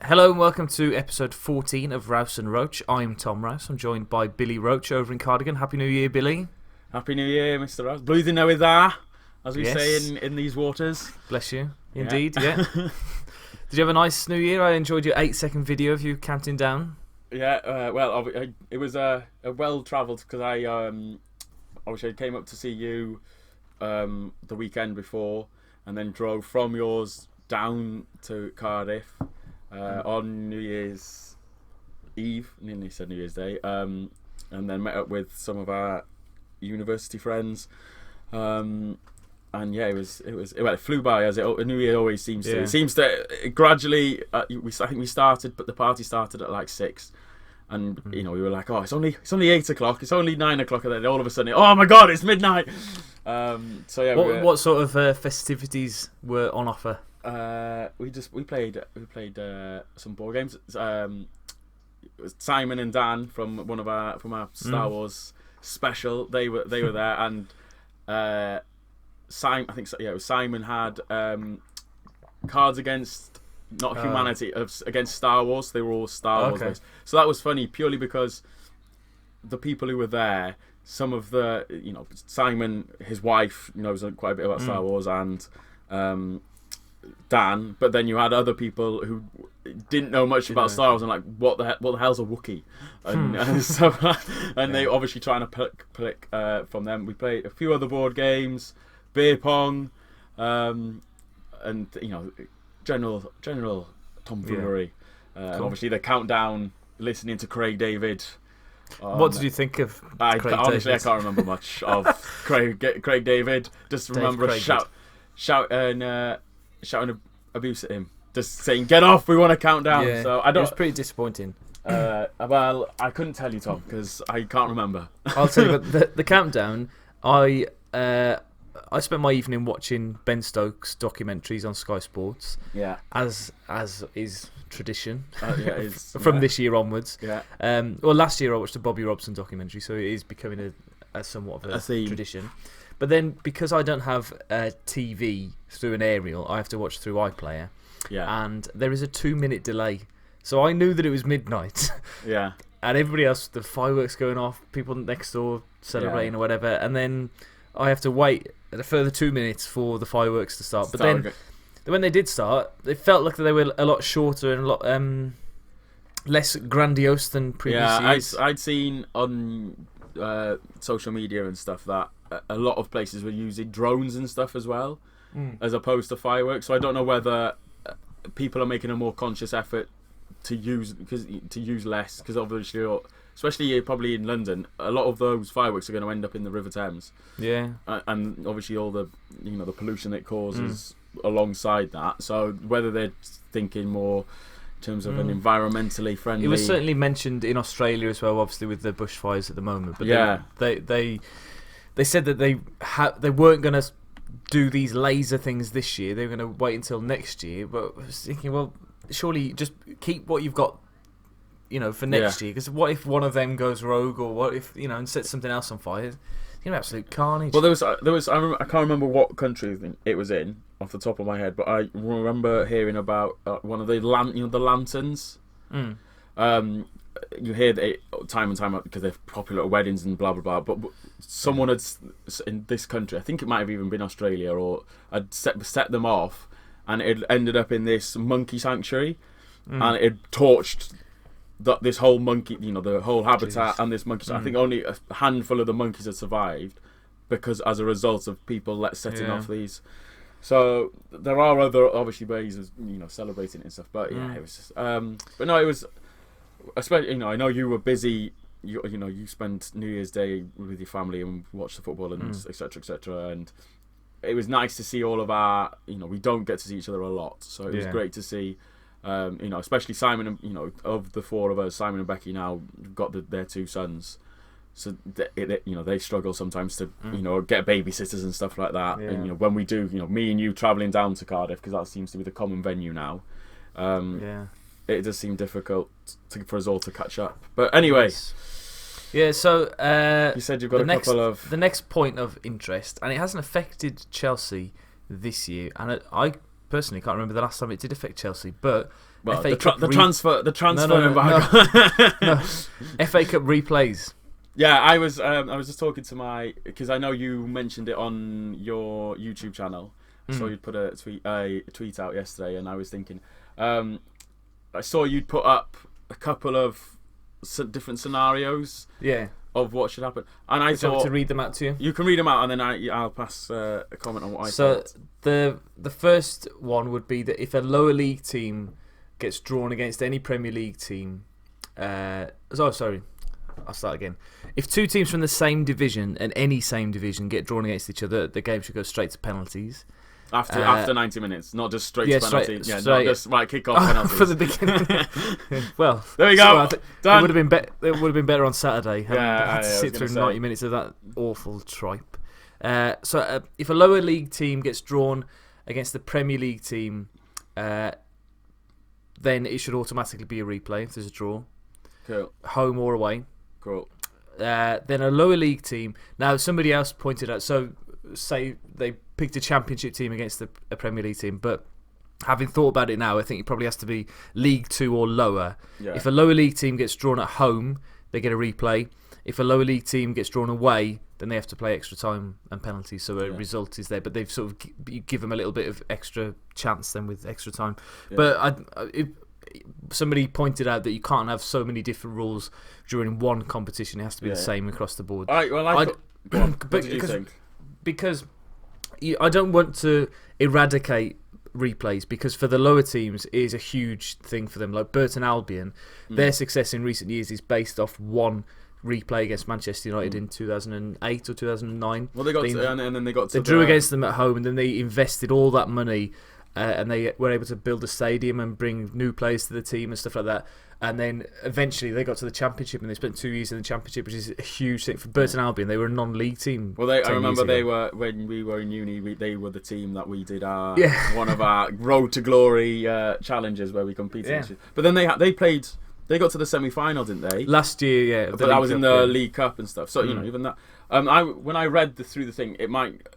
Hello and welcome to episode 14 of Rouse and Roach. I'm Tom Rouse. I'm joined by Billy Roach over in Cardigan. Happy New Year, Billy. Happy New Year, Mr. Rouse. Blwyddyn newydd dda, as we Yes. say in these waters. Bless you. Indeed, yeah. Did you have a nice New Year? I enjoyed your 8-second video of you counting down. Yeah, well, it was a well-travelled, because I came up to see you the weekend before, and then drove from yours down to Cardiff on New Year's Eve, nearly said New Year's Day, and then met up with some of our university friends, and yeah, it flew by, as New Year always seems to. Yeah. It seems to gradually. I think we started, but the party started at like 6, and we were like, oh, it's only 8 o'clock, it's only 9 o'clock, and then all of a sudden, oh my god, it's midnight. So yeah, what sort of festivities were on offer? We played some board games. It was Simon and Dan from our Star Wars special. They were there, and Simon, I think so, yeah, it was Simon had Cards Against Humanity against Star Wars. They were all Star Wars based. So that was funny purely because the people who were there, some of the Simon, his wife knows quite a bit about Star Wars, and Dan, but then you had other people who didn't know much about Star Wars and like, what the hell's a Wookiee, and so they obviously trying to pick from them. We played a few other board games, beer pong, and general tomfoolery, and obviously the countdown, listening to Craig David. What did you think of Craig Honestly, David? I can't remember much of Craig David. Just remember shouting abuse at him, just saying, "Get off! We want to count down." Yeah, so I don't. It was pretty disappointing. Well, I couldn't tell you, Tom, because I can't remember. I'll tell you, but the countdown. I spent my evening watching Ben Stokes documentaries on Sky Sports. Yeah. As is tradition. From this year onwards. Yeah. Well, last year I watched the Bobby Robson documentary, so it is becoming a somewhat of a theme. tradition. But then, because I don't have a TV through an aerial, I have to watch through iPlayer. Yeah. And there is a 2-minute delay. So I knew that it was midnight. Yeah. And everybody else, the fireworks going off, people next door celebrating or whatever. And then I have to wait a further 2 minutes for the fireworks to start. But then, when they did start, it felt like they were a lot shorter and a lot less grandiose than previous years. I'd seen on social media and stuff that a lot of places were using drones and stuff as well, as opposed to fireworks. So I don't know whether people are making a more conscious effort to use less, because obviously, especially probably in London, a lot of those fireworks are going to end up in the River Thames. Yeah. And obviously all the the pollution it causes alongside that. So whether they're thinking more in terms of an environmentally friendly. It was certainly mentioned in Australia as well, obviously with the bushfires at the moment. But yeah, they said that they weren't going to do these laser things this year. They were going to wait until next year. But I was thinking, well, surely just keep what you've got, for next year. Because what if one of them goes rogue, or what if and sets something else on fire? It's going to be absolute carnage. Well, there was. I can't remember what country it was in off the top of my head, but I remember hearing about one of the the lanterns. You hear it time and time out because they're popular at weddings and blah blah blah. But someone had in this country, I think it might have even been Australia, or had set them off, and it ended up in this monkey sanctuary, and it torched this whole monkey, the whole habitat. Jesus. And this monkey. I think only a handful of the monkeys had survived because as a result of people setting off these. So there are other obviously ways of celebrating it and stuff. But yeah, it was just, but no, it was. Especially, I know you were busy. You spent New Year's Day with your family and watched the football and etc. And it was nice to see all of our. We don't get to see each other a lot, so it was great to see. Especially Simon and of the four of us, Simon and Becky now got their 2 sons, so they struggle sometimes to get babysitters and stuff like that. Yeah. And when we do, me and you travelling down to Cardiff, because that seems to be the common venue now. It does seem difficult for us all to catch up. But anyway, yeah. So you said you've got the next point of interest, and it hasn't affected Chelsea this year. And I personally can't remember the last time it did affect Chelsea. But Well, FA the Cup transfer no. FA Cup replays. Yeah, I was just talking to because I know you mentioned it on your YouTube channel. I saw you'd put a tweet out yesterday, and I was thinking, I saw you'd put up a couple of different scenarios. Yeah. Of what should happen, and I thought to read them out to you. You can read them out, and then I'll pass a comment on what I thought. So the first one would be that if a lower league team gets drawn against any Premier League team, I'll start again. If two teams from the same division and any same division get drawn against each other, the game should go straight to penalties. After 90 minutes, not just straight to penalty. Straight. Not just kick off penalties. For the beginning. Well, there we go. Done. It would have been better on Saturday. I had to sit through 90 minutes of that awful tripe. So if a lower league team gets drawn against the Premier League team, then it should automatically be a replay if there's a draw. Cool. Home or away. Cool. Then a lower league team. Now somebody else pointed out. So say they picked a Championship team against a Premier League team, but having thought about it now, I think it probably has to be League 2 or lower. Yeah. If a lower league team gets drawn at home, they get a replay. If a lower league team gets drawn away, then they have to play extra time and penalties, so a result is there. But they've sort of you give them a little bit of extra chance then with extra time. Yeah. But somebody pointed out that you can't have so many different rules during one competition. It has to be the same across the board. All right, well, what did you think? Because I don't want to eradicate replays, because for the lower teams it is a huge thing for them. Like Burton Albion, their success in recent years is based off one replay against Manchester United in 2008 or 2009. Well, and then they drew against them at home, and then they invested all that money, and they were able to build a stadium and bring new players to the team and stuff like that. And then eventually they got to the Championship, and they spent 2 years in the Championship, which is a huge thing for Burton Albion. They were a non-league team. Well, I remember they were, when we were in uni, they were the team that we did one of our Road to Glory challenges where we competed. Yeah. But then they got to the semi-final, didn't they? Last year, yeah. But that was in the League Cup and stuff. So even that. When I read through the thing,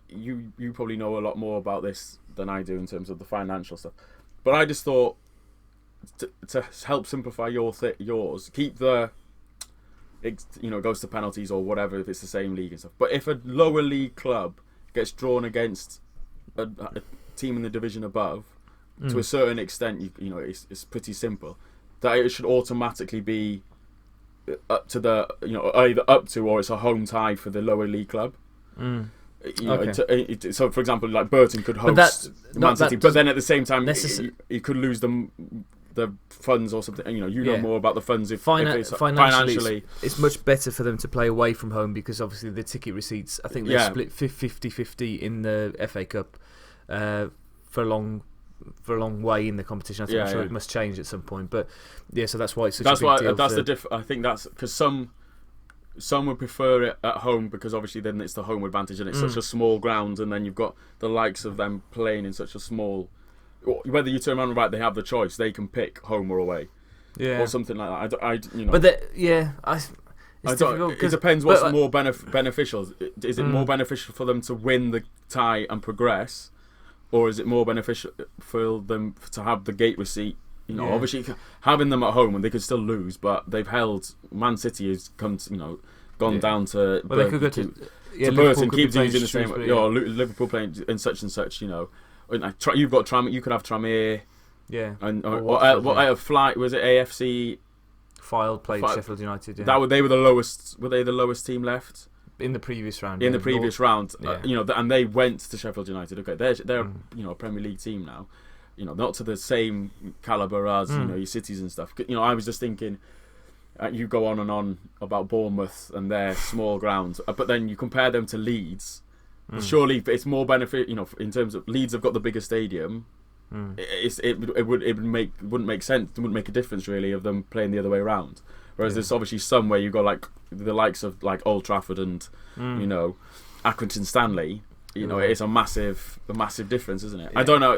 you probably know a lot more about this than I do in terms of the financial stuff. But I just thought, to help simplify yours, keep goes to penalties or whatever if it's the same league and stuff. But if a lower league club gets drawn against a team in the division above, to a certain extent, it's pretty simple. That it should automatically be up to either up to, or it's a home tie for the lower league club. So, for example, like Burton could host Man City, but then at the same time, you could lose the funds or something. You know more about the funds if it's financially. It's much better for them to play away from home, because obviously the ticket receipts, I think they split 50-50 in the FA Cup for a long way in the competition. I'm sure it must change at some point, but so that's why it's such a big deal. That's the I think that's because some would prefer it at home, because obviously then it's the home advantage, and it's such a small ground, and then you've got the likes of them playing in such a small. Whether you turn around and they have the choice, they can pick home or away, or something like that. But it's difficult. It depends what's more beneficial. Is it more beneficial for them to win the tie and progress, or is it more beneficial for them to have the gate receipt? Obviously having them at home, and they could still lose, but they've held. Man City has come, gone down to. Well, they could go to Burton, keep using the same. Liverpool playing in such and such. You've got you could have Tranmere. Yeah. And what flight was it? AFC. Fylde played Sheffield United. Yeah. They were the lowest. Were they the lowest team left? In the previous round. In the previous round, and they went to Sheffield United. Okay, they're a Premier League team now. Not to the same caliber as your Cities and stuff. I was just thinking, you go on and on about Bournemouth and their small grounds, but then you compare them to Leeds. Surely it's more benefit. In terms of Leeds have got the bigger stadium. It wouldn't make sense. It wouldn't make a difference really of them playing the other way around. Whereas there's obviously some where you've got like the likes of like Old Trafford and Accrington Stanley. It's a massive difference, isn't it? Yeah. I don't know.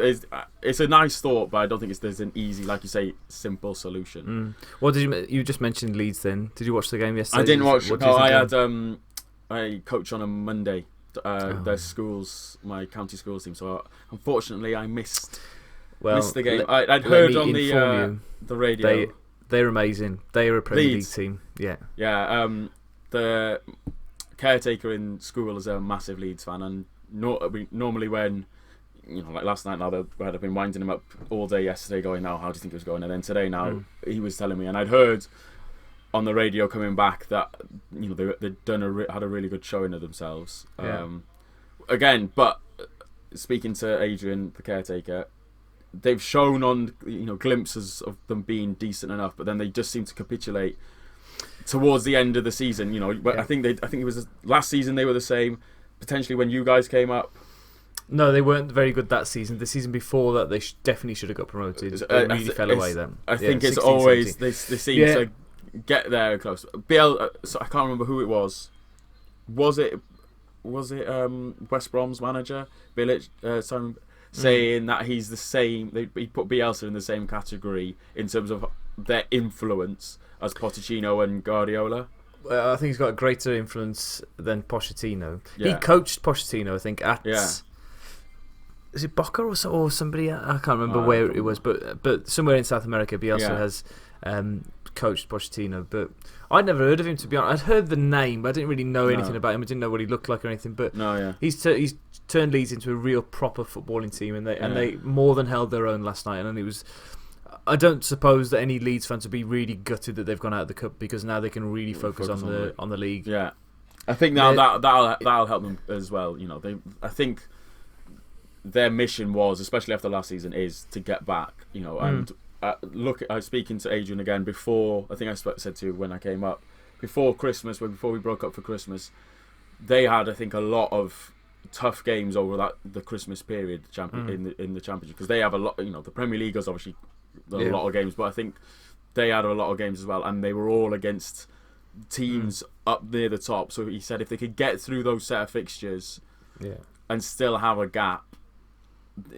It's a nice thought, but I don't think there's an easy, like you say, simple solution. Well, you just mentioned Leeds? Then did you watch the game yesterday? I didn't watch. No, I had I coach on a Monday. Their schools, my county schools team. So unfortunately, I missed. Well, missed the game. I'd heard on the radio. They're amazing. They are a Premier League Leeds. team. Yeah. Yeah. The caretaker in school is a massive Leeds fan, and normally when, like last night, I've been winding him up all day yesterday, going, "Now, how do you think it was going?" And then today, he was telling me, and I'd heard on the radio coming back that they'd had a really good showing of themselves. Yeah. Again, but speaking to Adrian, the caretaker, they've shown on glimpses of them being decent enough, but then they just seem to capitulate towards the end of the season. I think it was last season they were the same. Potentially when you guys came up. No, they weren't very good that season. The season before that, they definitely should have got promoted. They really fell away then. I think it's 16, always 17. They seem to get there close. So I can't remember who it was. Was it West Brom's manager Bilic? Saying that he's the same. He put Bielsa in the same category in terms of their influence as Pochettino and Guardiola. I think he's got a greater influence than Pochettino. Yeah. He coached Pochettino, I think, at is it Boca or somebody? I can't remember where it was, but somewhere in South America, Bielsa has coached Pochettino. But I'd never heard of him, to be honest. I'd heard the name, but I didn't really know anything about him. I didn't know what he looked like or anything. But he's turned Leeds into a real proper footballing team, and they more than held their own last night. And it was. I don't suppose that any Leeds fans would be really gutted that they've gone out of the cup, because now they can really focus on the league. Yeah, I think now that'll help them as well. I think their mission was, especially after last season, is to get back. And I was speaking to Adrian again before. I think I said to you when I came up before Christmas, before we broke up for Christmas. They had, I think, a lot of tough games over the Christmas period in the Championship, because they have a lot. The Premier League has obviously a lot of games, but I think they had a lot of games as well, and they were all against teams up near the top. So he said if they could get through those set of fixtures and still have a gap,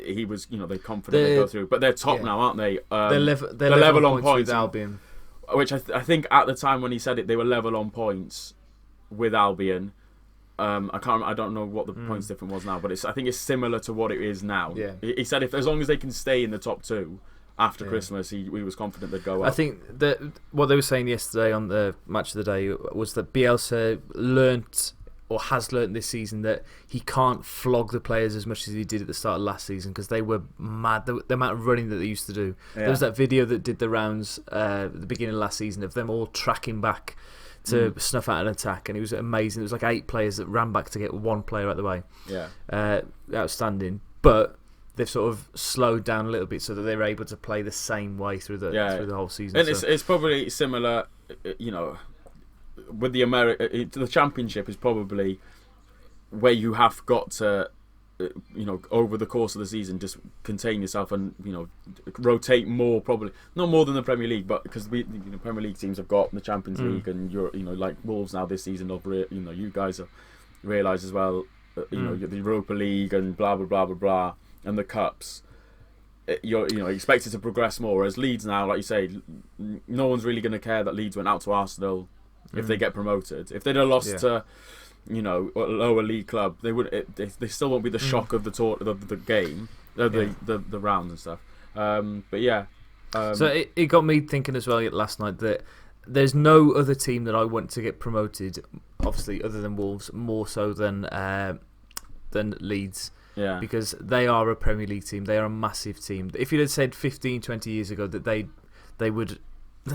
he was they're confident they go through. But they're top now, aren't they? They're level on points with Albion, which I think at the time when he said it, they were level on points with Albion. I don't know what the points difference was now, but I think it's similar to what it is now. Yeah. He said as long as they can stay in the top two after Christmas, he was confident they'd go up. I think that what they were saying yesterday on the match of the day was that Bielsa has learnt this season that he can't flog the players as much as he did at the start of last season, because they were mad. The amount of running that they used to do. Yeah. There was that video that did the rounds at the beginning of last season of them all tracking back to snuff out an attack, and it was amazing. It was like 8 players that ran back to get one player out of the way. Yeah, outstanding. But they've sort of slowed down a little bit so that they were able to play the same way through the whole season. And it's probably similar, with the Championship is probably where you have got to, over the course of the season, just contain yourself and rotate more. Probably not more than the Premier League, but because Premier League teams have got the Champions League, and you're like Wolves now this season. You guys have realised as well. The Europa League and blah blah blah blah blah, and the cups. You're expected to progress more. Whereas Leeds now, like you say, no one's really going to care that Leeds went out to Arsenal if they get promoted. If they'd have lost to a lower league club, they would. They still won't be the shock of the game, the rounds and stuff. But yeah. So it got me thinking as well last night that there's no other team that I want to get promoted, obviously, other than Wolves, more so than Leeds. Yeah. Because they are a Premier League team. They are a massive team. If you'd have said 15, 20 years ago that they would,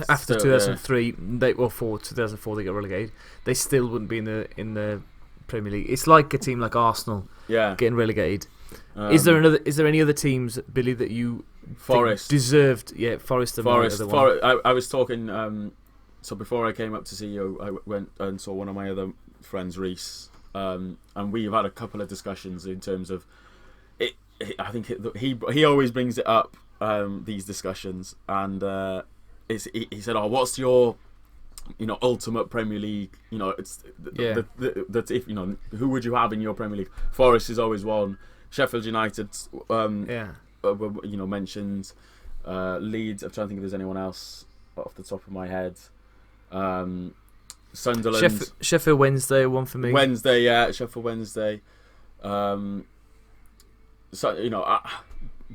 after 2003, 2004 they got relegated, they still wouldn't be in the Premier League. It's like a team like Arsenal getting relegated. Is there any other teams, Billy, that you Forest think deserved? Yeah, Forest. I was talking. So before I came up to see you, I went and saw one of my other friends, Reese. And we've had a couple of discussions in terms of it. I think he always brings it up, these discussions, and he said, "Oh, what's your ultimate Premier League? It's if who would you have in your Premier League?" Forest is always one. Sheffield United, mentioned. Leeds. I'm trying to think if there's anyone else off the top of my head. Sunderland, Sheffield Wednesday, one for me. Sheffield Wednesday.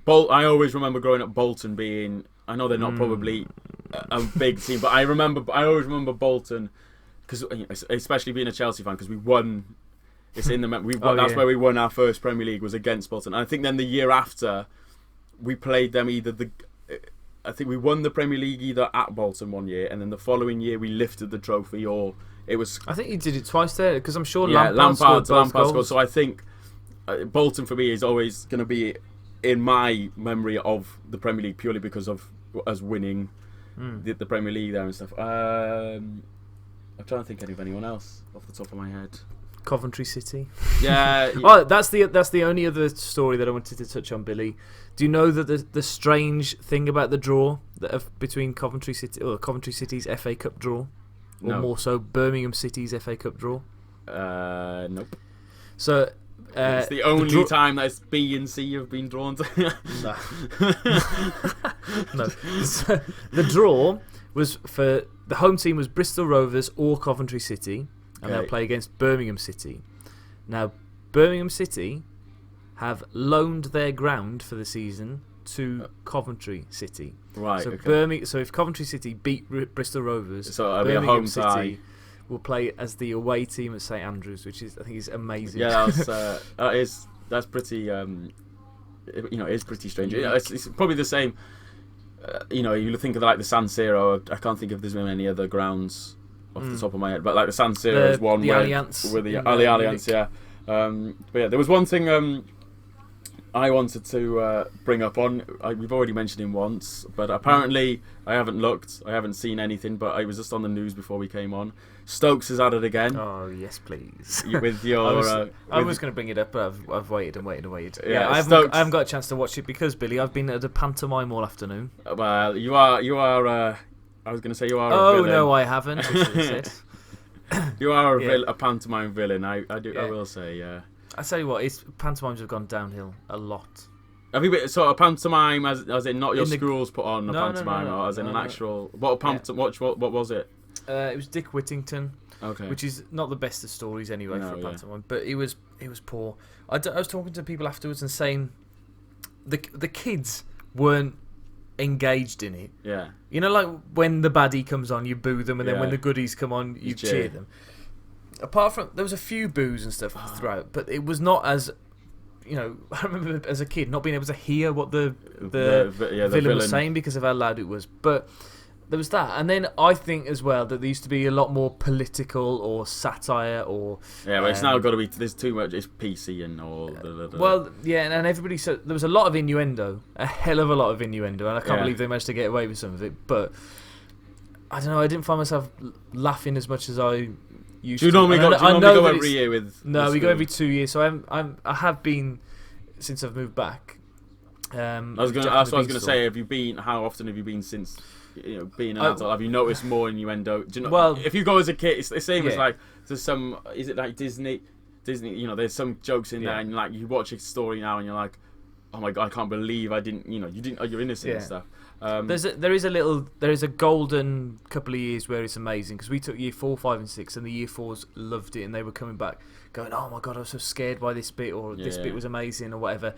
I always remember growing up Bolton being. I know they're not probably a big team, but I always remember Bolton because, especially being a Chelsea fan, because we won. It's in the we won. That's where we won our first Premier League, was against Bolton. And I think then the year after, we played them I think we won the Premier League either at Bolton one year, and then the following year we lifted the trophy, or it was. I think he did it twice there, because I'm sure Lampard scored. So I think Bolton for me is always going to be in my memory of the Premier League purely because of us winning the Premier League there and stuff. I'm trying to think of anyone else off the top of my head. Coventry City. Yeah. Oh, that's the only other story that I wanted to touch on, Billy. Do you know that the strange thing about the draw between Coventry City, or Coventry City's FA Cup draw, or more so Birmingham City's FA Cup draw? Nope. So it's the only time that B and C have been drawn to. No. So the draw was for the home team was Bristol Rovers or Coventry City. And they'll play against Birmingham City. Now, Birmingham City have loaned their ground for the season to Coventry City. Right. So so if Coventry City beat Bristol Rovers, so Birmingham City will play as the away team at St Andrews, which I think is amazing. Yeah, that's pretty. It's pretty strange. It's probably the same. You think of like the San Siro. I can't think if there's been any other grounds off the top of my head, but like the San Siro is one the Allianz with the Allianz, yeah. But yeah, there was one thing I wanted to bring up on. We've already mentioned him once, but apparently I haven't looked, I haven't seen anything, but I was just on the news before we came on. Stokes is at it again. Oh yes, please. With your, I was going to bring it up, but I've waited and waited and waited. Yeah, I haven't got a chance to watch it because, Billy, I've been at a pantomime all afternoon. Well, you are. I was going to say you are a villain. Oh, no, I haven't. I should have said. You are a pantomime villain, I will say, yeah. I tell you what, pantomimes have gone downhill a lot. Have you been sort of pantomime as in not your schools put on a pantomime, or as in an actual... What was it? It was Dick Whittington, okay, which is not the best of stories anyway for a pantomime, but it was poor. I was talking to people afterwards and saying the kids weren't engaged in it. Yeah. You know, like when the baddie comes on, you boo them, and then when the goodies come on, you cheer them. Apart from, there was a few boos and stuff throughout, but it was not as, I remember as a kid not being able to hear what the villain was saying because of how loud it was. But there was that, and then I think as well that there used to be a lot more political or satire or... Yeah, but it's now got to be... There's too much... It's PC and all... Well, yeah, and everybody... So there was a lot of innuendo. A hell of a lot of innuendo, and I can't believe they managed to get away with some of it. But, I don't know, I didn't find myself laughing as much as I used to. Do you normally go every year with... No, we go every 2 years, so I have been since I've moved back. That's what I was going to say. How often have you been since... being an adult, have you noticed more innuendo? Do you know? Well, if you go as a kid, it's the same as like there's some. Is it like Disney? There's some jokes in there, and like you watch a story now, and you're like, oh my god, I can't believe I didn't. You didn't. You're innocent and stuff. There is a golden couple of years where it's amazing because we took year 4, 5, and 6, and the year 4s loved it, and they were coming back going, oh my god, I was so scared by this bit, or this bit was amazing, or whatever.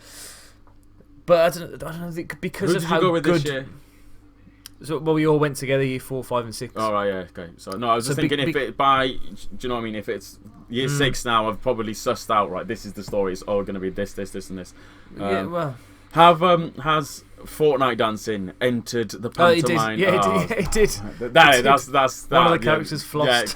But I don't think because of how good. This year? So, we all went together, year 4, 5, and 6. Oh, right, yeah, okay. So, no, I was just thinking do you know what I mean? If it's year 6 now, I've probably sussed out, right, this is the story, it's all going to be this, and this. Has Fortnite dancing entered the pantomime? It did. That's one of the characters flossed.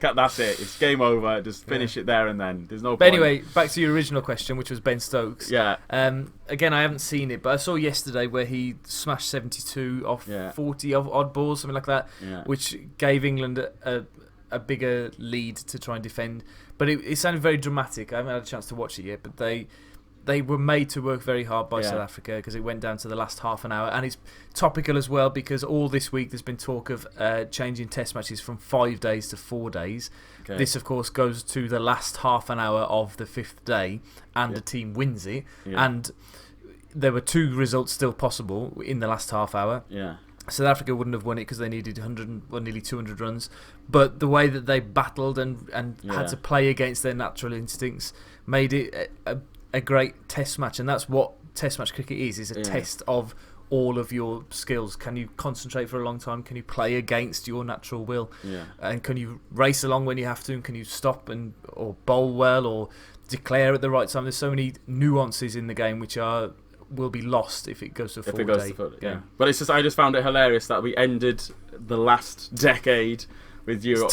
Yeah, that's it. It's game over. Just finish it there and then. There's no point. But anyway, back to your original question, which was Ben Stokes. Yeah. Again, I haven't seen it, but I saw yesterday where he smashed 72 off 40 odd balls, something like that, which gave England a bigger lead to try and defend. But it sounded very dramatic. I haven't had a chance to watch it yet, but they were made to work very hard by South Africa because it went down to the last half an hour, and it's topical as well because all this week there's been talk of changing test matches from 5 days to 4 days. Okay. This of course goes to the last half an hour of the 5th day, and the team wins it, and there were 2 results still possible in the last half hour. South Africa wouldn't have won it because they needed nearly 200 runs, but the way that they battled and had to play against their natural instincts made it a great test match, and that's what Test match cricket is. It's a Yeah. test of all of your skills. Can you concentrate for a long time? Can you play against your natural will? Yeah. And can you race along when you have to? And can you stop or bowl well or declare at the right time? There's so many nuances in the game which will be lost if it goes to a 4-day game. Yeah. But it's just I just found it hilarious that we ended the last decade with you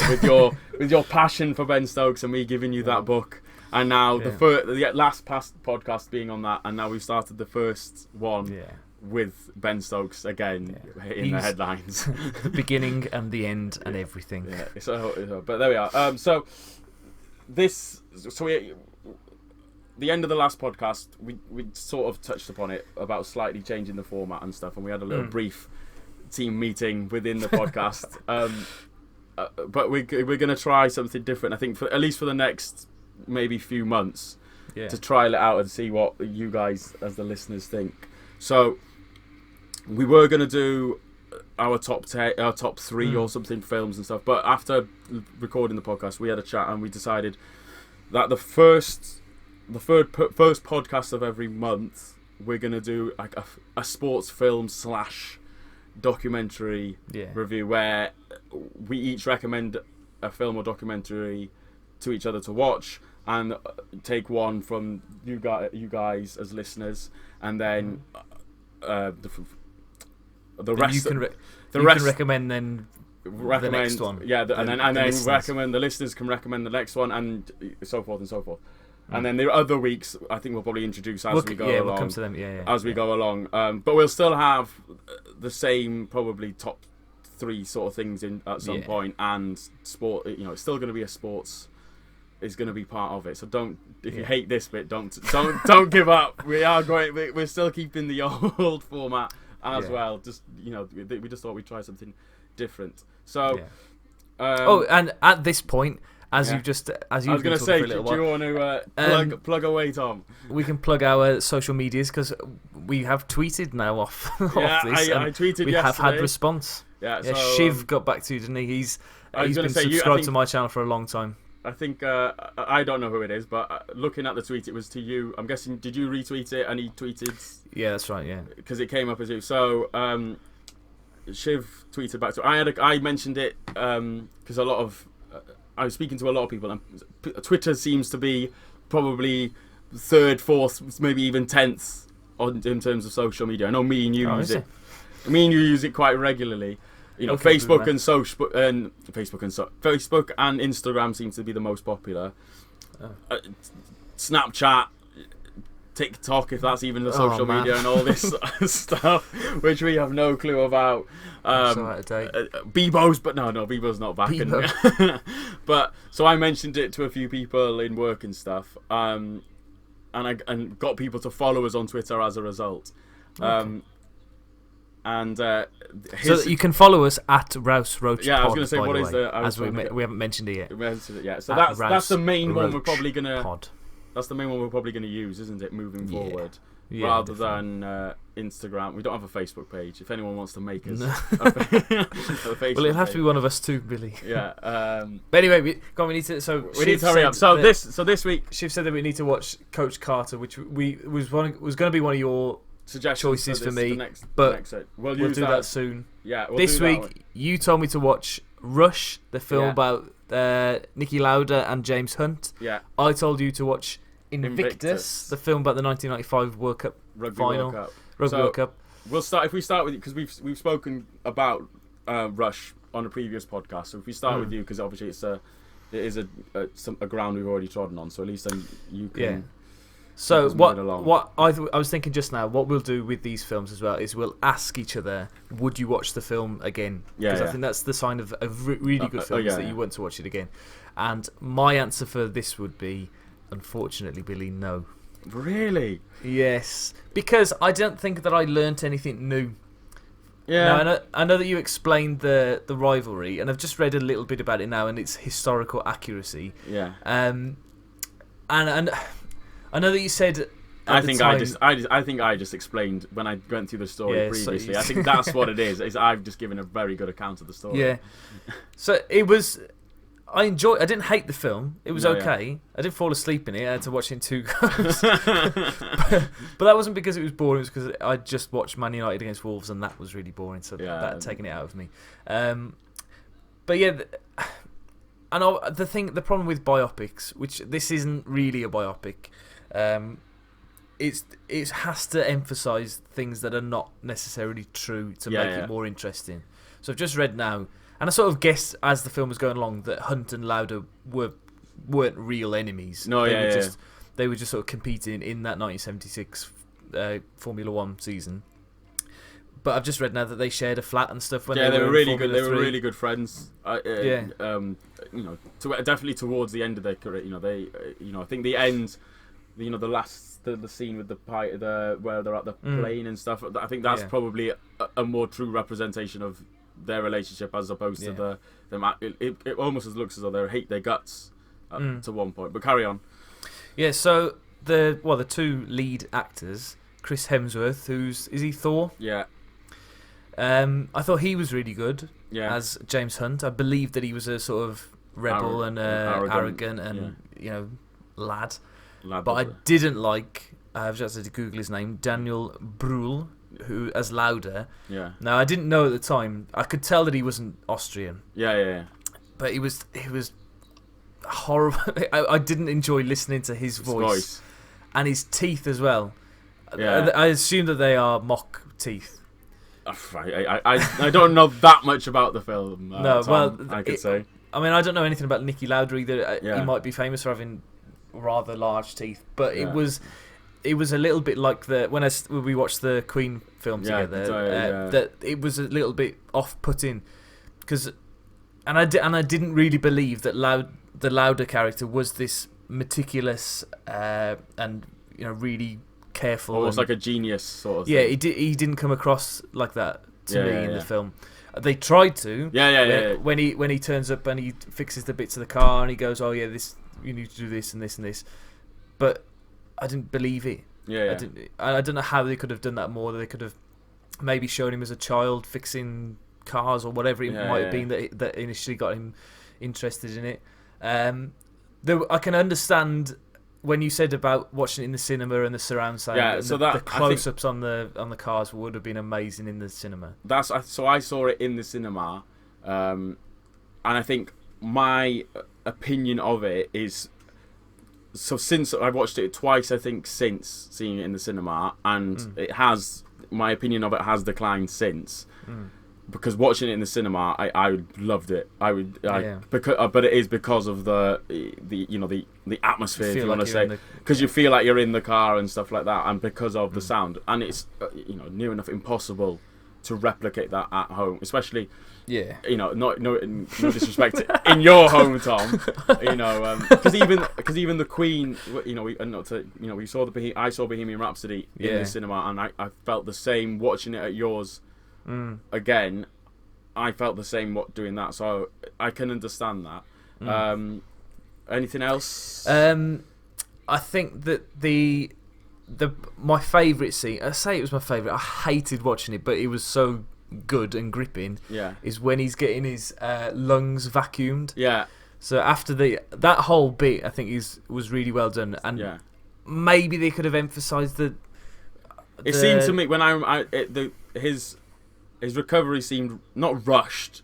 with your passion for Ben Stokes and me giving you that book, and now the last past podcast being on that, and now we've started the first one with Ben Stokes again in the headlines. The beginning and the end and everything. Yeah. So, but there we are. The end of the last podcast, we sort of touched upon it about slightly changing the format and stuff, and we had a little brief team meeting within the podcast. But we're going to try something different, I think, at least for the next maybe few months, to trial it out and see what you guys as the listeners think. So we were going to do our top 3 or something films and stuff, but after recording the podcast, we had a chat and we decided that the first podcast of every month we're going to do like a sports film / documentary review, where we each recommend a film or documentary to each other to watch, and take one from you guys as listeners, and then the rest you can recommend then the next one. And then recommend the listeners can recommend the next one, and so forth and so forth. And then the other weeks, I think we'll probably introduce as we go along. We'll come to them. As we go along, but we'll still have the same probably top 3 sort of things in at some point, and sport. It's still going to be a sports. Is going to be part of it. So if you hate this bit, don't give up. We're still keeping the old format as well. Just we just thought we'd try something different. So, and at this point. I was going to say, do you want to plug away, Tom? We can plug our social medias because we have tweeted now off this. I tweeted we yesterday. have had response. So, Shiv got back to you, didn't he? He's been subscribed to my channel for a long time. I think I don't know who it is, but looking at the tweet, it was to you. I'm guessing, did you retweet it? And he tweeted. Yeah, that's right. Yeah, because it came up as you. So Shiv tweeted back to. I mentioned it because I was speaking to a lot of people, and Twitter seems to be probably 3rd, 4th, maybe even 10th in terms of social media. I know me and you use it. Me and you use it quite regularly. Facebook and Facebook and Instagram seems to be the most popular. Snapchat, TikTok, if that's even the social media, and all this stuff, which we have no clue about. Bebo's, but no, Bebo's not back. But so I mentioned it to a few people in work and stuff, and got people to follow us on Twitter as a result. So you can follow us at Rouse Roach. Yeah, I was going to say, what is the? We haven't mentioned it yet. Yeah, so that's the main one we're probably gonna. That's the main one we're probably going to use, isn't it, moving forward? Rather than Instagram. We don't have a Facebook page. If anyone wants to make us a Facebook it'll have to be one of us too, Billy. Yeah. But anyway, we need to hurry up. So this week, Shiv said that we need to watch Coach Carter, which was going to be one of your choices for me. We'll do that soon. Yeah. This week, you told me to watch Rush, the film about Niki Lauda and James Hunt. Yeah. I told you to watch Invictus, the film about the 1995 World Cup final. Rugby World Cup. We'll start with you because we've spoken about Rush on a previous podcast. So if we start with you, because obviously it is a ground we've already trodden on. So at least then you can. Yeah. So what I was thinking just now, what we'll do with these films as well is we'll ask each other, would you watch the film again? Because I think that's the sign of really good films that you want to watch it again. And my answer for this would be, unfortunately, Billy, no. Really? Yes, because I don't think that I learnt anything new. Yeah. Now, I know that you explained the rivalry, and I've just read a little bit about it now and its historical accuracy. Yeah. And I know that you said. I think I just explained when I went through the story previously. I think that's what it is. I've just given a very good account of the story. Yeah. So it was. I didn't hate the film. It was No, okay. I didn't fall asleep in it. I had to watch it in 2 goes. But that wasn't because it was boring. It was because I just watched Man United against Wolves, and that was really boring. So that had taken it out of me. But yeah, and the problem with biopics, which this isn't really a biopic, it has to emphasise things that are not necessarily true to make it more interesting. So I've just read now, and I sort of guessed as the film was going along that Hunt and Lauda weren't real enemies. No, they were just sort of competing in that 1976 Formula One season. But I've just read now that they shared a flat and stuff. When they were really good. They were 3. really good friends. Definitely towards the end of their career. I think the end. The scene with the where they're at the plane and stuff. I think that's probably a more true representation of their relationship as opposed to them. It almost looks as though they hate their guts to one point. But carry on. Yeah. So the 2 lead actors, Chris Hemsworth, is he Thor? Yeah. I thought he was really good as James Hunt. I believe that he was a sort of rebel and arrogant and lad. But I didn't like. I've just had to Google his name, Daniel Brühl, who as Lauda. Yeah. Now I didn't know at the time. I could tell that he wasn't Austrian. Yeah. But he was horrible. I didn't enjoy listening to his voice and his teeth as well. Yeah. I assume that they are mock teeth. I don't know that much about the film. No, Tom, I could say. I mean, I don't know anything about Niki Lauda either. He might be famous for having rather large teeth, but it was a little bit like when we watched the Queen film together. That it was a little bit off-putting because, and I didn't really believe that the Lauda character was this meticulous and really careful, almost like a genius sort of thing. Yeah, he didn't come across like that to me in the film. They tried to. When he turns up and he fixes the bits of the car and he goes, "Oh yeah, this you need to do this and this and this," but I didn't believe it. I don't know how they could have done that more. They could have maybe shown him as a child fixing cars or whatever it might have been that initially got him interested in it. I can understand when you said about watching it in the cinema and the surround sound, the close-ups on the cars would have been amazing in the cinema. So I saw it in the cinema, and I think my opinion of it is, so since I've watched it twice, I think since seeing it in the cinema, and my opinion of it has declined since. Because watching it in the cinema, I loved it. But it is because of the atmosphere, if you want to say, because you feel like you're in the car and stuff like that, and because of the sound, and it's near enough impossible to replicate that at home, especially no disrespect in your home, Tom, because even the Queen, we saw I saw Bohemian Rhapsody in the cinema, and I felt the same watching it at yours. Again, I felt the same doing that, so I can understand that. Anything else? I think that my favourite scene, I say it was my favourite, I hated watching it, but it was so good and gripping, is when he's getting his lungs vacuumed. So after that whole bit, I think was really well done, and maybe they could have emphasised the it seemed to me when his recovery seemed not rushed.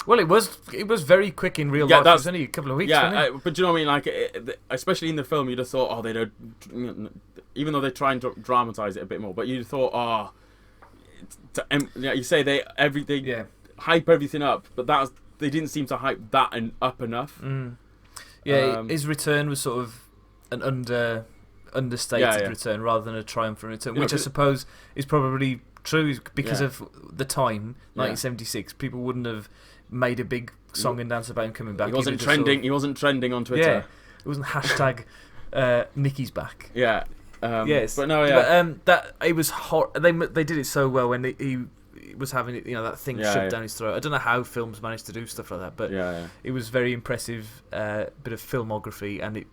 Well, it was very quick in real life. It was only a couple of weeks. But do you know what I mean? Like, especially in the film, you'd have thought, they don't. Even though they try and dramatise it a bit more, but you'd have thought, you say they hype everything up, but they didn't seem to hype that up enough. His return was sort of an understated return rather than a triumphant return, which I suppose is probably true because of the time, 1976. People wouldn't have made a big song and dance about him coming back. He wasn't trending. He wasn't trending on Twitter. It wasn't hashtag Nicky's back. Yes, but no, But that it was hot. They did it so well when he was having it, that thing shoved down his throat. I don't know how films managed to do stuff like that, but it was very impressive bit of filmography, and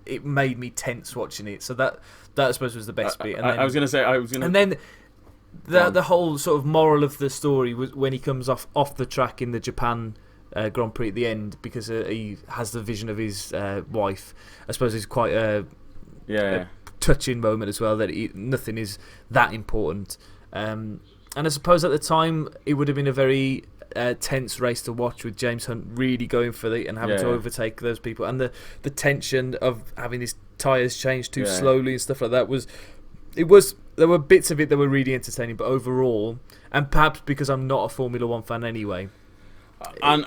it made me tense watching it. So that I suppose was the best bit. And then the whole sort of moral of the story was when he comes off the track in the Japan Grand Prix at the end because he has the vision of his wife. I suppose it's quite a touching moment as well, that nothing is that important. And I suppose at the time it would have been a very tense race to watch, with James Hunt really going for it and having to overtake those people, and the tension of having his tyres changed too slowly and stuff like that there were bits of it that were really entertaining, but overall, and perhaps because I'm not a Formula One fan anyway, and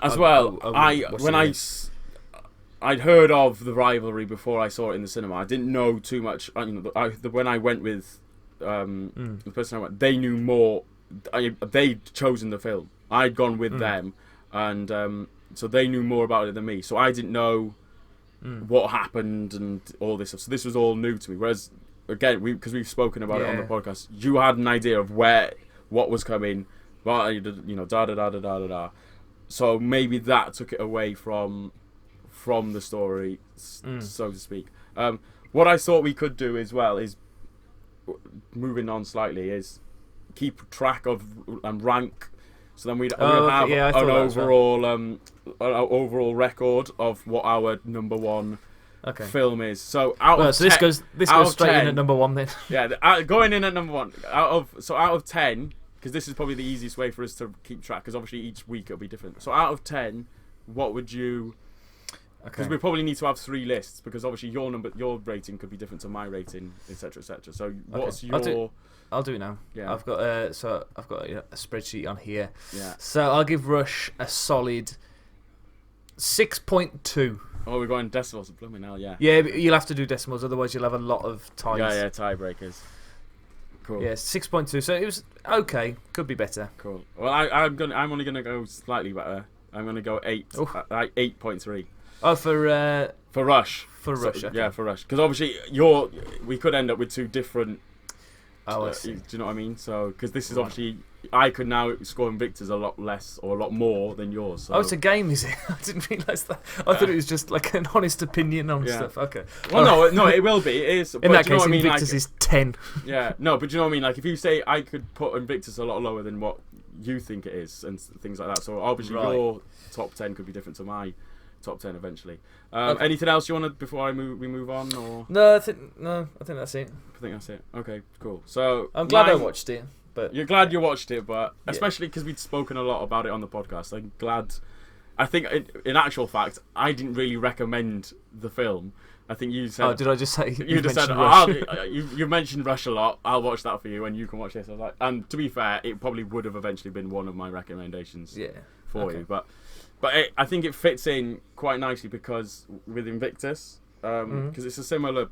I'd heard of the rivalry before I saw it in the cinema. I didn't know too much. When I went with the person I went, they knew more. They'd chosen the film. I'd gone with them, and so they knew more about it than me. So I didn't know what happened and all this stuff. So this was all new to me. Whereas, again, because we've spoken about it on the podcast, you had an idea of what was coming, da da da da da da. So maybe that took it away from the story, so to speak. What I thought we could do as well is, moving on slightly, is keep track of and rank. So then we'd have an overall record of what our number one film is. So this goes straight 10, in at number one then. Yeah, going in at number one. Out of 10, because this is probably the easiest way for us to keep track, because obviously each week it'll be different. So out of 10, what would you? Because we probably need to have 3 lists, because obviously your rating could be different to my rating, etc., etc. So what's your? I'll do it now. Yeah. I've got a spreadsheet on here. Yeah. So I'll give Rush a solid 6.2. Oh, we're going decimals. Blooming hell, yeah. Yeah, but you'll have to do decimals, otherwise you'll have a lot of ties. Yeah, tiebreakers. Cool. Yeah, 6.2. So it was okay. Could be better. Cool. Well, I'm only gonna go slightly better. I'm gonna go 8.3. Oh, for Rush. For Rush. Okay. Yeah, for Rush. Because obviously we could end up with 2 different. Oh, I see. Do you know what I mean? So, because this is obviously, I could now score Invictus a lot less or a lot more than yours. So. Oh, it's a game, is it? I didn't realise that. I thought it was just like an honest opinion on stuff. Okay. Well, no, it will be. It is. In that case, Invictus is 10. Yeah, no, but do you know what I mean? Like, if you say I could put Invictus a lot lower than what you think it is and things like that. So, obviously, your top 10 could be different to my top 10 eventually. Anything else you want to before we move on, or? No, I think that's it. I think that's it. Okay, cool. So I'm glad I watched it, but you're glad you watched it, but especially because we'd spoken a lot about it on the podcast. I'm glad. I think in actual fact, I didn't really recommend the film. I think you said. Oh, did I just say? You just said Rush. You mentioned Rush a lot. I'll watch that for you, and you can watch this. I was like, and to be fair, it probably would have eventually been one of my recommendations. For you, but I think it fits in quite nicely because with Invictus, because it's a similar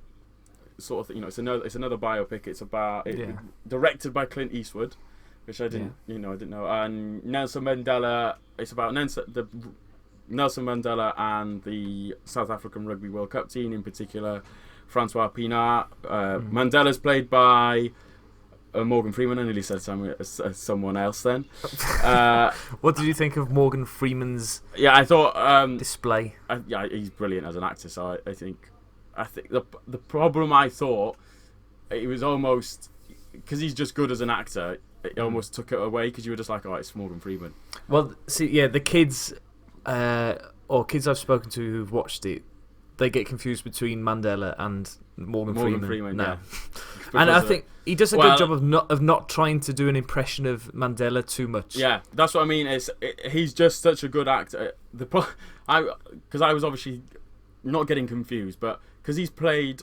sort of thing. It's another biopic. It's about directed by Clint Eastwood, which I didn't know. And Nelson Mandela. It's about Nelson Mandela and the South African Rugby World Cup team, in particular, Francois Pienaar. Mandela's played by Morgan Freeman. I nearly said someone else then. What did you think of Morgan Freeman's I thought display? He's brilliant as an actor. So I think the problem, I thought it was almost because he's just good as an actor. It almost took it away because you were just like, oh, it's Morgan Freeman. Well, see, the kids or kids I've spoken to who've watched it, they get confused between Mandela and Morgan Freeman now. And I think he does a good job of not trying to do an impression of Mandela too much. Yeah, that's what I mean. He's just such a good actor. Because I was obviously not getting confused, but because he's played.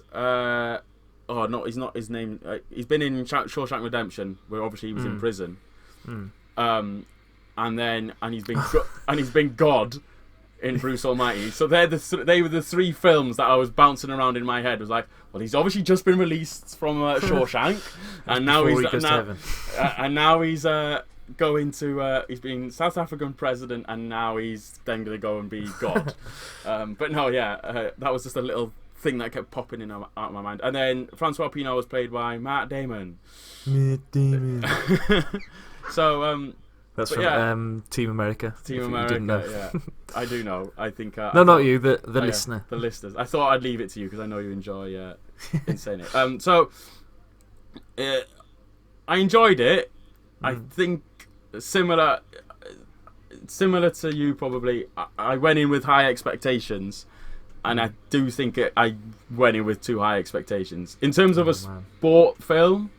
He's not his name. He's been in Shawshank Redemption, where obviously he was in prison. And he's been God in Bruce Almighty. So they were the 3 films that I was bouncing around in my head. It was like, well, he's obviously just been released from Shawshank, and now he's going to he's been South African president, and now he's then going to go and be God. But no, that was just a little thing that kept popping in out of my mind. And then Francois Pienaar was played by Matt Damon. So that's from Team America. Team America, yeah. I do know. I think. No, not you, the listener. The listeners. I thought I'd leave it to you because I know you enjoy saying it. So, I enjoyed it. I think similar. similar to you probably. I went in with high expectations, and I do think I went in with too high expectations. In terms of a sport film,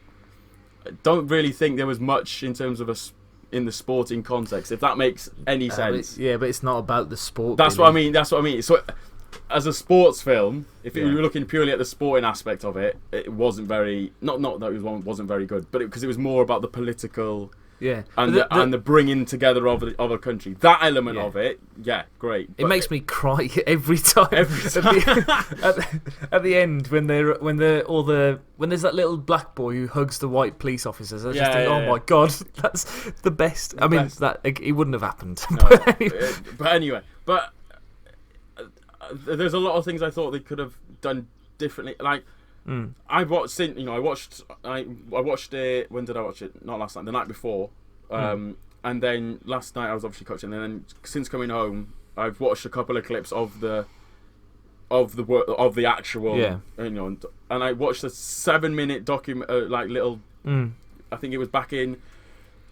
I don't really think there was much in terms of in the sporting context, if that makes any sense. But it's not about the sport. That's what I mean. That's what I mean. So, as a sports film, if you were looking purely at the sporting aspect of it, it wasn't very. Not that it wasn't very good, but because it was more about the political. Yeah, and the bringing together of a country, that element of it, great. It makes me cry every time. At the end when there's that little black boy who hugs the white police officers, I just think, my god, that's the best. I mean, that it wouldn't have happened. No, but anyway, there's a lot of things I thought they could have done differently. Like I watched it. When did I watch it? Not last night. The night before. And then last night I was obviously coaching. And then since coming home, I've watched a couple of clips of the actual. And I watched a 7-minute document, little. I think it was back in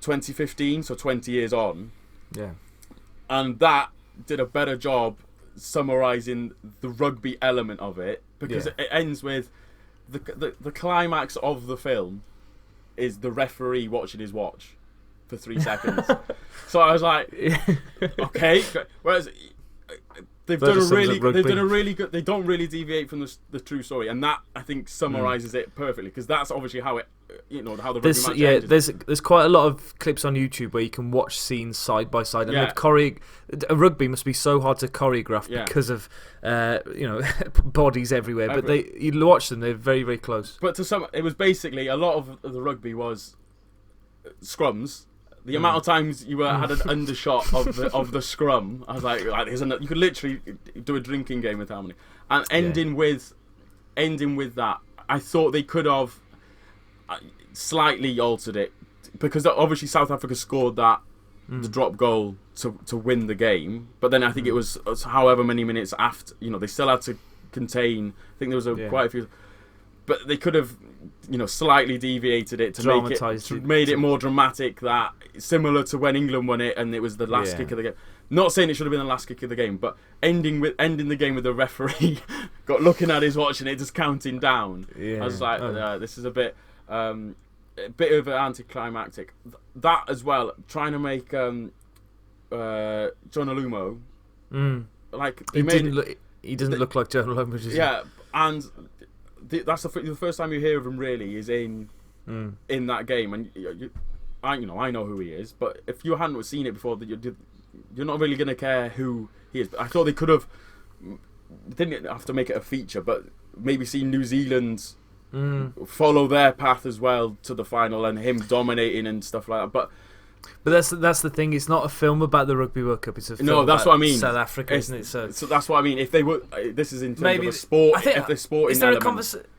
2015, so 20 years on. Yeah. And that did a better job summarising the rugby element of it, because it ends with the climax of the film is the referee watching his watch for 3 seconds. So I was like, okay. Whereas they've done a really good. They don't really deviate from the true story, and that I think summarises it perfectly, because that's obviously how it. How the rugby match ends. There's quite a lot of clips on YouTube where you can watch scenes side by side, and a rugby must be so hard to choreograph because of bodies everywhere. But you watch them; they're very, very close. But it was basically a lot of the rugby was scrums. The amount of times you had an undershot of the scrum, I was like you could literally do a drinking game with how many. And ending with that, I thought they could have slightly altered it, because obviously South Africa scored the drop goal to win the game, but then I think it was however many minutes after, they still had to contain. I think there was quite a few, but they could have slightly deviated it to made it more dramatic, that similar to when England won it and it was the last kick of the game. Not saying it should have been the last kick of the game, but ending the game with the referee looking at his watch and it just counting down. I was like, this is a bit of an anticlimactic. That as well, trying to make John Olumo like he doesn't look like John Olumo, does he? Yeah, and that's the first time you hear of him really is in that game, and I know who he is, but if you hadn't seen it before, you're not really going to care who he is. But I thought they could have, didn't have to make it a feature, but maybe see New Zealand follow their path as well to the final, and him dominating and stuff like that. But that's the thing. It's not a film about the Rugby World Cup. It's a film that's about what I mean. South Africa, isn't it? So that's what I mean. If they were, this is in terms of a sport. If they're sporting,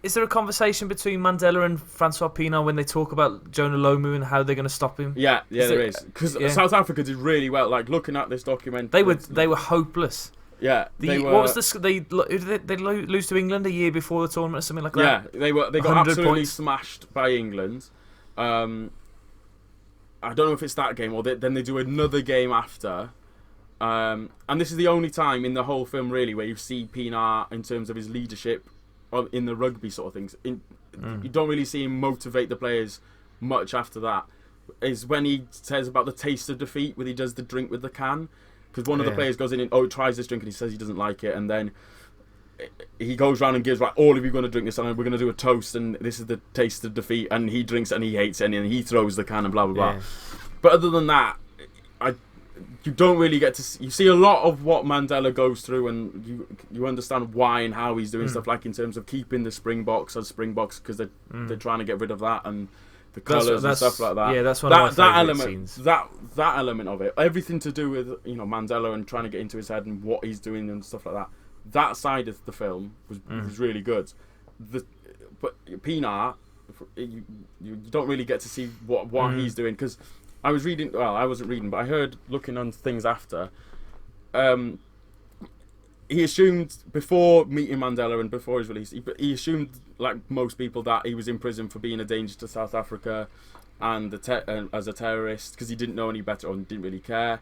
is there a conversation between Mandela and Francois Pienaar when they talk about Jonah Lomu and how they're going to stop him? Yeah, there is, because South Africa did really well. Like looking at this document, they were hopeless. Yeah, they were. What was this? They lose to England a year before the tournament or something like that. Yeah, they got absolutely smashed by England. I don't know if it's that game or then they do another game after. And this is the only time in the whole film really where you see Pienaar in terms of his leadership in the rugby sort of things. You don't really see him motivate the players much after that. Is when he says about the taste of defeat, when he does the drink with the can. Because one of the players goes in and tries this drink and he says he doesn't like it, and then he goes around and gives all of you going to drink this, and we're going to do a toast, and this is the taste of defeat, and he drinks it and he hates it, and he throws the can and blah blah blah. But other than that, you don't really get to see, you see a lot of what Mandela goes through, and you understand why and how he's doing stuff, like in terms of keeping the Springboks as Springboks, because they're trying to get rid of that, and the colours and stuff like that. Yeah, that's one of my favourite scenes. That element of it, everything to do with Mandela and trying to get into his head and what he's doing and stuff like that. That side of the film was really good. But Pienaar, you don't really get to see what he's doing, because I was reading. Well, I wasn't reading, but I heard looking on things after. He assumed before meeting Mandela and before his release, he assumed, like most people, that he was in prison for being a danger to South Africa and as a terrorist, because he didn't know any better or didn't really care.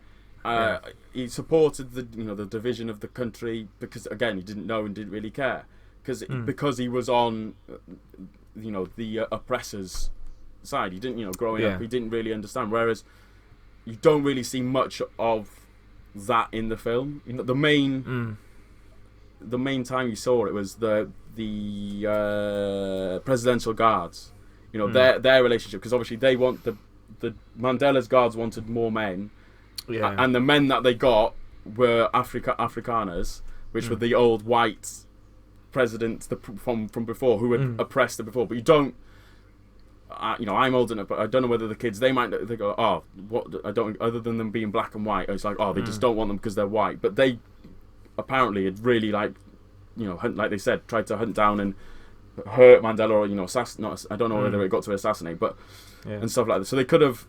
He supported the division of the country because again he didn't know and didn't really care because he was on the oppressors' side. He didn't growing up he didn't really understand. Whereas you don't really see much of that in the film. The main time you saw it was the presidential guards. Their relationship, because obviously they want the Mandela's guards wanted more men. Yeah. And the men that they got were Afrikaners, which were the old white presidents from before who had oppressed them before. But you don't, I'm old enough, but I don't know whether the kids they go, oh, what I don't other than them being black and white. It's like, oh, they just don't want them because they're white. But they apparently had really like they said, tried to hunt down and hurt Mandela or I don't know whether it got to assassinate, but and stuff like that. So they could have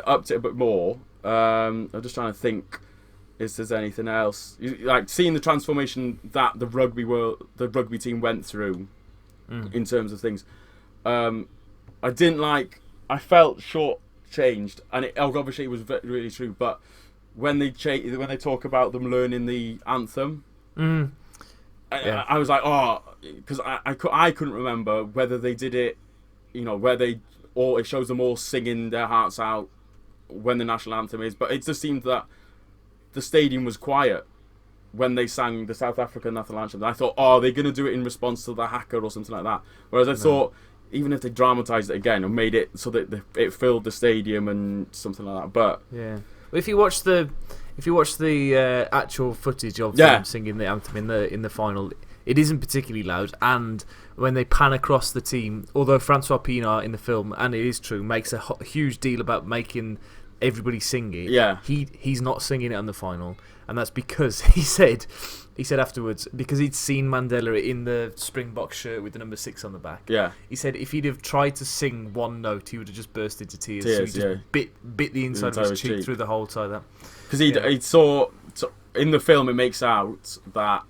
upped it a bit more. I'm just trying to think if there's anything else. Like seeing the transformation that the rugby team went through in terms of things. I didn't like. I felt short-changed, and obviously it was really true. But when they talk about them learning the anthem, I was like, oh, because I couldn't remember whether they did it, or it shows them all singing their hearts out when the national anthem is. But it just seemed that the stadium was quiet when they sang the South African national anthem. I thought, oh, they're going to do it in response to the hacker or something like that. Whereas I thought, even if they dramatised it again and made it so that it filled the stadium and something like that. But yeah, well, if you watch the actual footage of them singing the anthem in the final, it isn't particularly loud. And when they pan across the team, although Francois Pienaar in the film, and it is true, makes a huge deal about making everybody sing it. Yeah, he's not singing it on the final, and that's because he said afterwards, because he'd seen Mandela in the Springbok shirt with the number 6 on the back. Yeah, he said if he'd have tried to sing one note, he would have just burst into tears. So he just bit the inside of his cheek through the whole time. That because he saw in the film, it makes out that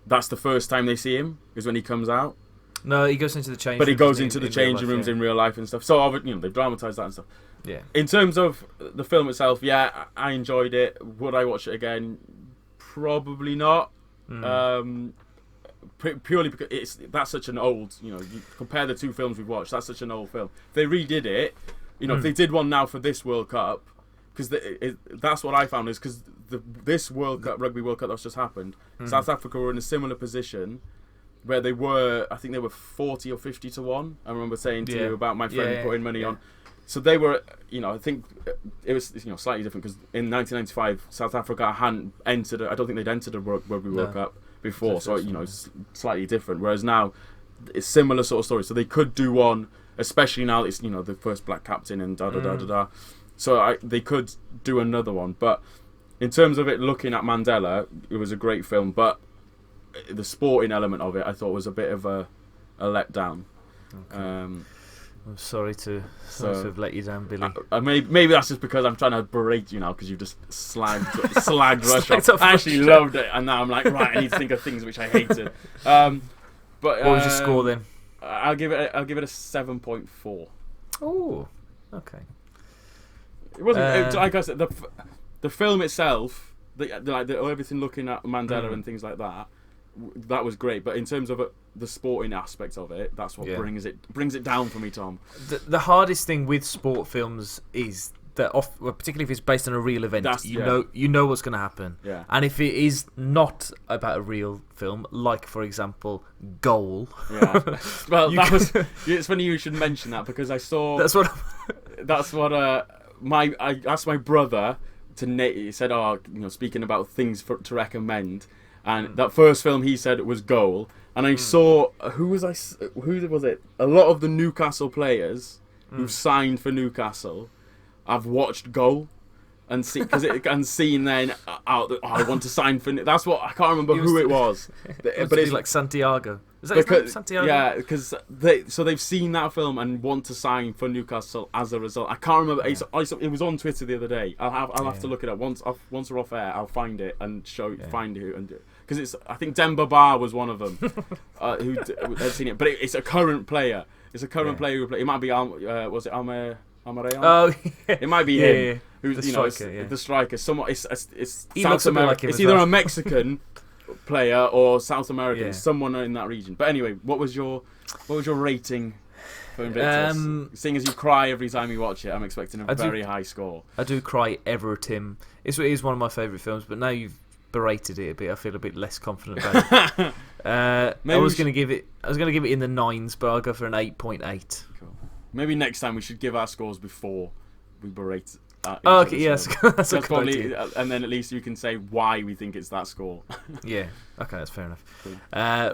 that's the first time they see him is when he comes out. No, he goes into the change. But he goes into the changing rooms in real life and stuff. So they've dramatised that and stuff. Yeah. In terms of the film itself, I enjoyed it. Would I watch it again? Probably not. Purely because that's such an old. You compare the two films we've watched. That's such an old film. If they redid it, if they did one now for this World Cup, because that's what I found is because this World Cup, Rugby World Cup that's just happened, South Africa were in a similar position where they were, I think they were 40 or 50 to 1. I remember saying to you about my friend putting money on. So they were, I think it was slightly different because in 1995 South Africa hadn't entered. I don't think they'd entered a Rugby World Cup before, so it's slightly different. Whereas now it's similar sort of story. So they could do one, especially now it's the first black captain and da da da da da. So they could do another one, but in terms of it looking at Mandela, it was a great film, but the sporting element of it I thought was a bit of a letdown. Okay. I'm sorry to have let you down, Billy. Maybe that's just because I'm trying to berate you now because you've just slagged Russia. I actually loved it, and now I'm like, right, I need to think of things which I hated. But what was your score then? I'll give it a 7.4. Oh, okay. It wasn't like I said. The film itself, everything looking at Mandela and things like that. That was great, but in terms of the sporting aspect of it, that's what brings it down for me, Tom. The hardest thing with sport films is that, particularly if it's based on a real event, you know what's going to happen. Yeah. And if it is not about a real film, like for example, Goal. Yeah. Well, it's funny you should mention that because I saw. That's what I asked my brother he said, speaking about things to recommend. And that first film he said was Goal, and I saw who was it? A lot of the Newcastle players who've signed for Newcastle, I've watched Goal, and seen then I want to sign for. That's what I can't remember who it was, but it's like Santiago. Is that his name, Santiago? Yeah, because they've seen that film and want to sign for Newcastle as a result. I can't remember. Yeah. It was on Twitter the other day. I'll have to look it up once we're off air. I'll find it and find who and because it's. I think Demba Ba was one of them who had seen it, but it's a current player. It's a current player who played. It might be was it Almer Amareon. Oh, yeah. It might be Yeah, him. yeah. Who's The you know striker, the striker. Someone it's He South looks a bit like America. him It's as either well. a Mexican player or South American. Yeah. Someone in that region. But anyway, what was your rating for Invictus? Seeing as you cry every time you watch it, I'm expecting a very high score. I do cry ever, Tim. It is one of my favourite films, but now you've berated it a bit, I feel a bit less confident about it. I was going to give it in the 9s, but I'll go for an 8.8. Cool. Maybe next time we should give our scores before we berate. Oh, okay, yes, that's a good probably, idea. and then at least you can say why we think it's that score. Yeah, okay, that's fair enough. Cool.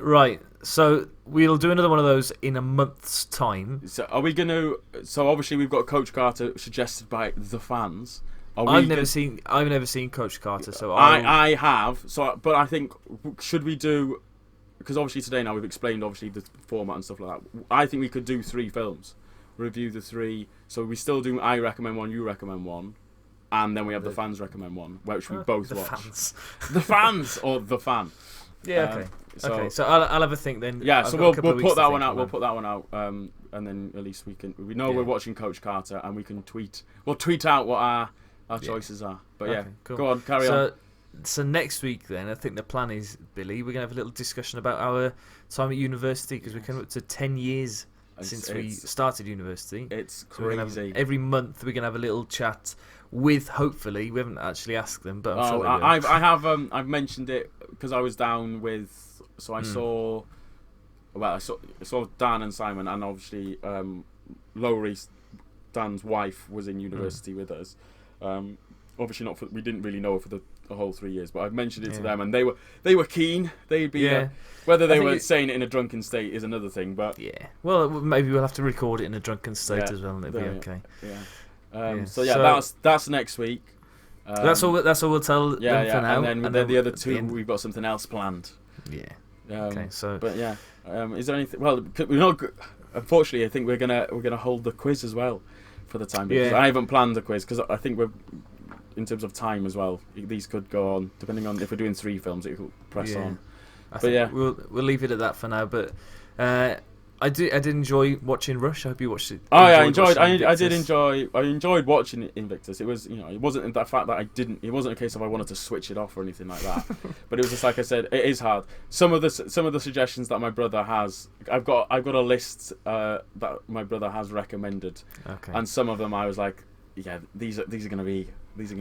Right, so we'll do another one of those in a month's time. So are we going to? So obviously we've got Coach Carter suggested by the fans. I've never seen Coach Carter, so I have. So, but I think should we do? Because obviously today now we've explained obviously the format and stuff like that. I think we could do 3 films, review the 3. So we still do. I recommend one, you recommend one, and then we have the fans recommend one, which we both watch. Fans. The fans or the fan. Yeah. Okay. So I'll have a think then. Yeah. So we'll put that one out. We'll put that one out. And then at least we know we're watching Coach Carter, and we can tweet. We'll tweet out what our choices are. But yeah, cool. Go on, carry on. So next week then, I think the plan is, Billy, we're going to have a little discussion about our time at university, because we're coming up to 10 years since we started university. It's crazy. So every month we're going to have a little chat with, hopefully, we haven't actually asked them, but I'm sure we will. I have I've mentioned it because I was down with, so I saw Dan and Simon, and obviously Lowry, Dan's wife, was in university with us. Obviously not we didn't really know her for the whole 3 years, but I've mentioned it to them, and they were keen. They'd be whether they were saying it in a drunken state is another thing, but well, maybe we'll have to record it in a drunken state as well, and it'll be okay. So that's next week. That's all we'll tell them for now. And then the other 2 we've got something else planned. Okay, so but is there anything? Well, we're not. Unfortunately, I think we're gonna hold the quiz as well for the time being. I haven't planned the quiz because I think we're, in terms of time as well, these could go on depending on if we're doing 3 films. It could press on. We'll leave it at that for now. But I did enjoy watching Rush. I hope you watched it. I enjoyed watching Invictus. It was, it wasn't that fact that it wasn't a case of I wanted to switch it off or anything like that. But it was just like I said, it is hard. Some of the suggestions that my brother has, I've got a list that my brother has recommended. Okay. And some of them I was like, these are going to be.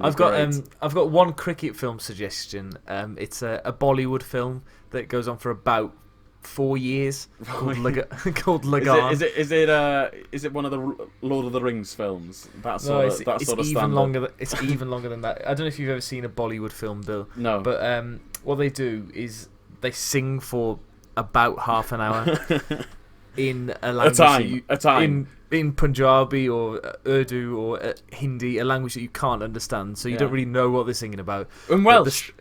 I've got one cricket film suggestion. It's a Bollywood film that goes on for about 4 years called Lagan. Is it one of the Lord of the Rings films? It's even longer. It's even longer than that. I don't know if you've ever seen a Bollywood film, Bill. No. But what they do is they sing for about half an hour in a language a time. In Punjabi or Urdu or Hindi, a language that you can't understand, so you don't really know what they're singing about. In Welsh.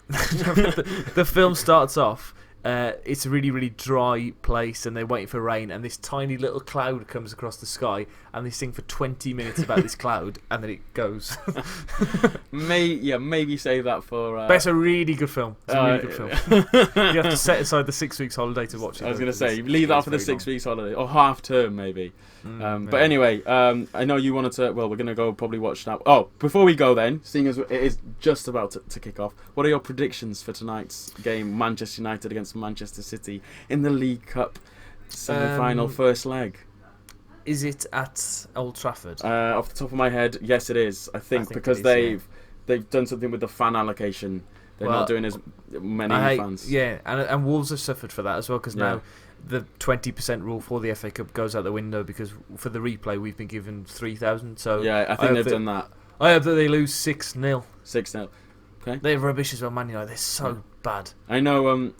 The film starts off. It's a really, really dry place, and they're waiting for rain, and this tiny little cloud comes across the sky, and they sing for 20 minutes about this cloud, and then it goes. Maybe save that for. But it's a really good film. It's a really good film. You have to set aside the 6 weeks holiday to watch it. I was going to say, leave that for the 6 weeks holiday, or half term maybe. But anyway, I know you wanted to. Well, we're going to go probably watch that. Oh, before we go then, seeing as it is just about to kick off, what are your predictions for tonight's game, Manchester United against Manchester City in the League Cup semi-final first leg? Is it at Old Trafford? Off the top of my head, yes, it is. I think because they've done something with the fan allocation. They're not doing as many fans. Yeah, and Wolves have suffered for that as well, because now the 20% rule for the FA Cup goes out the window, because for the replay we've been given 3,000. So I think they've done that. I hope that they lose 6-0. 6-0. Okay. They're rubbish as well, Man United. They're so bad. I know.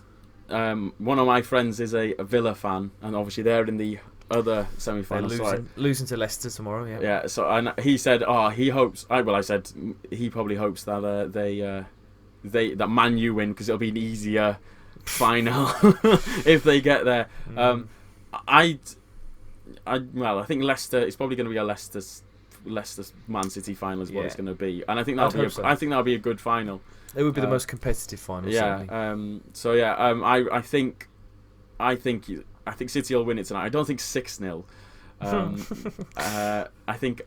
One of my friends is a Villa fan, and obviously they're in the other semi-final. Losing to Leicester tomorrow. Yeah. Yeah. So and he said, he hopes. I said he probably hopes that that Man U win, because it'll be an easier final if they get there. I think Leicester. It's probably going to be a Leicester Man City final is what it's going to be, and I think that'll be a good final. It would be the most competitive final. Yeah. Certainly. I think City will win it tonight. I don't think 6-0. I think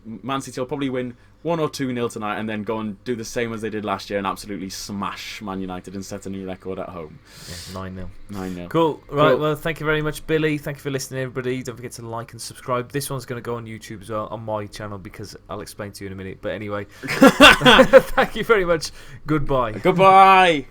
Man City will probably win 1 or 2-0 tonight, and then go and do the same as they did last year and absolutely smash Man United and set a new record at home. Yeah, 9-0. 9-0. Cool. Right. Well, thank you very much, Billy. Thank you for listening, everybody. Don't forget to like and subscribe. This one's going to go on YouTube as well, on my channel, because I'll explain to you in a minute. But anyway, thank you very much. Goodbye. Goodbye.